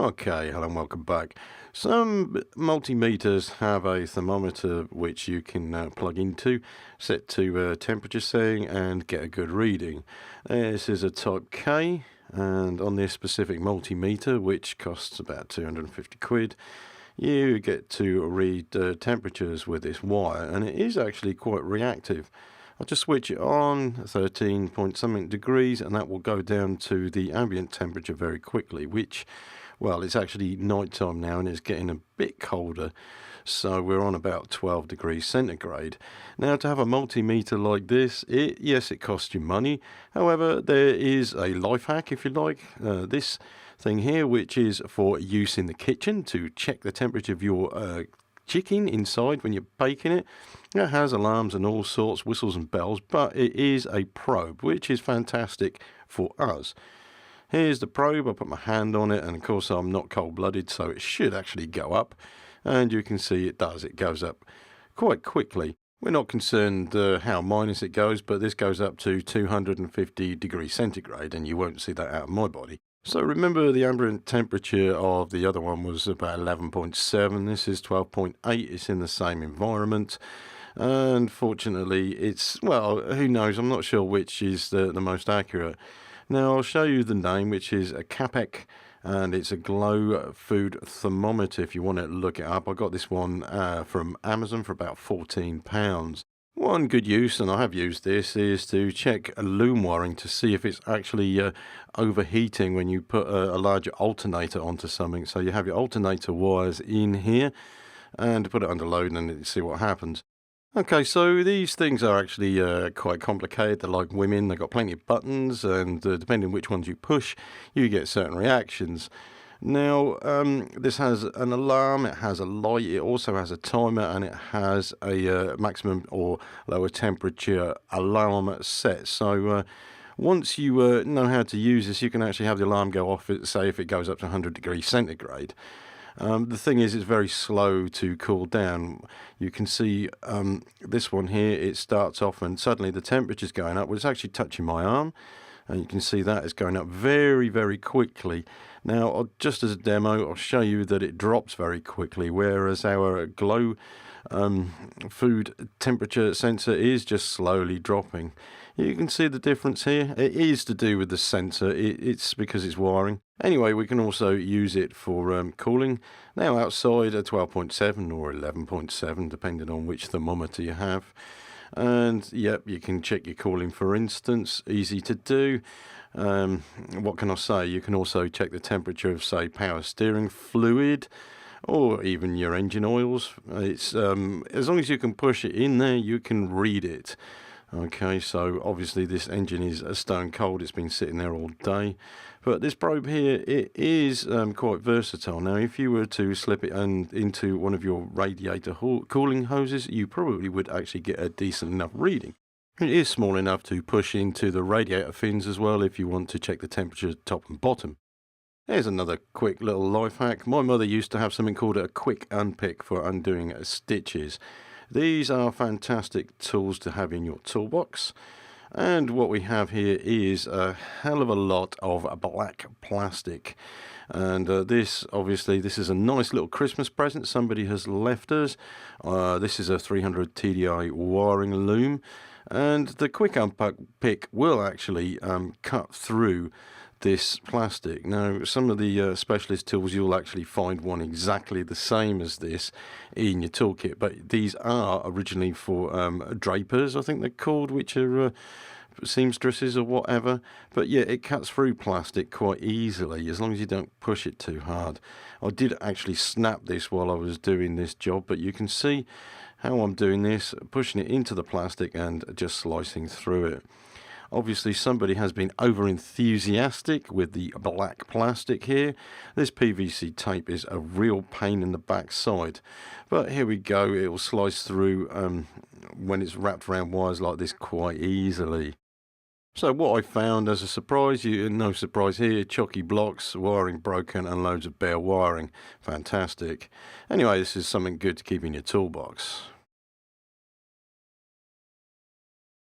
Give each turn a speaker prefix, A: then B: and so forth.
A: Okay, hello and welcome back. Some multimeters have a thermometer which you can plug into, set to temperature setting and get a good reading. This is a type K, and on this specific multimeter, which costs about 250 quid, you get to read temperatures with this wire, and it is actually quite reactive. I'll just switch it on, 13 point something degrees, and that will go down to the ambient temperature very quickly, which, well, it's actually night time now and it's getting a bit colder. So we're on about 12 degrees centigrade. Now, to have a multimeter like this, yes, it costs you money. However, there is a life hack, if you like. This thing here, which is for use in the kitchen to check the temperature of your chicken inside when you're baking it. It has alarms and all sorts, whistles and bells, but it is a probe, which is fantastic for us. Here's the probe. I put my hand on it, and of course I'm not cold-blooded, so it should actually go up. And you can see it does. It goes up quite quickly. We're not concerned how minus it goes, but this goes up to 250 degrees centigrade, and you won't see that out of my body. So remember, the ambient temperature of the other one was about 11.7. This is 12.8. It's in the same environment. And fortunately, it's, well, who knows? I'm not sure which is the most accurate. Now, I'll show you the name, which is a Capec, and it's a glow food thermometer if you want to look it up. I got this one from Amazon for about £14. One good use, and I have used this, is to check loom wiring to see if it's actually overheating when you put a larger alternator onto something. So you have your alternator wires in here and put it under load and see what happens. Okay, so these things are actually quite complicated. They're like women. They've got plenty of buttons, and depending which ones you push, you get certain reactions. Now, this has an alarm, it has a light, it also has a timer, and it has a maximum or lower temperature alarm set. So once you know how to use this, you can actually have the alarm go off, say if it goes up to 100 degrees centigrade. The thing is, it's very slow to cool down. You can see this one here, it starts off and suddenly the temperature's going up. Well, it's actually touching my arm, and you can see that is going up very, very quickly. Now, just as a demo, I'll show you that it drops very quickly, whereas our glow food temperature sensor is just slowly dropping. You can see the difference here. It is to do with the sensor. It's because it's wiring. Anyway, we can also use it for cooling. Now, outside at 12.7 or 11.7, depending on which thermometer you have. And yep, you can check your cooling, for instance. Easy to do. What can I say? You can also check the temperature of, say, power steering fluid, or even your engine oils. It's as long as you can push it in there, you can read it. Okay, so obviously this engine is stone cold. It's been sitting there all day. But this probe here, it is quite versatile. Now, if you were to slip it into one of your radiator cooling hoses, you probably would actually get a decent enough reading. It is small enough to push into the radiator fins as well if you want to check the temperature top and bottom. Here's another quick little life hack. My mother used to have something called a quick unpick for undoing stitches. These are fantastic tools to have in your toolbox. And what we have here is a hell of a lot of black plastic. And this is a nice little Christmas present somebody has left us. This is a 300 TDI wiring loom. And the quick unpick will actually cut through this plastic. Now, some of the specialist tools, you'll actually find one exactly the same as this in your toolkit, but these are originally for drapers, I think they're called, which are seamstresses or whatever. But yeah, it cuts through plastic quite easily as long as you don't push it too hard. I did actually snap this while I was doing this job, but you can see how I'm doing this, pushing it into the plastic and just slicing through it. Obviously, somebody has been over-enthusiastic with the black plastic here. This PVC tape is a real pain in the backside. But here we go. It will slice through when it's wrapped around wires like this quite easily. So what I found as a surprise, no surprise here, chalky blocks, wiring broken, and loads of bare wiring. Fantastic. Anyway, this is something good to keep in your toolbox.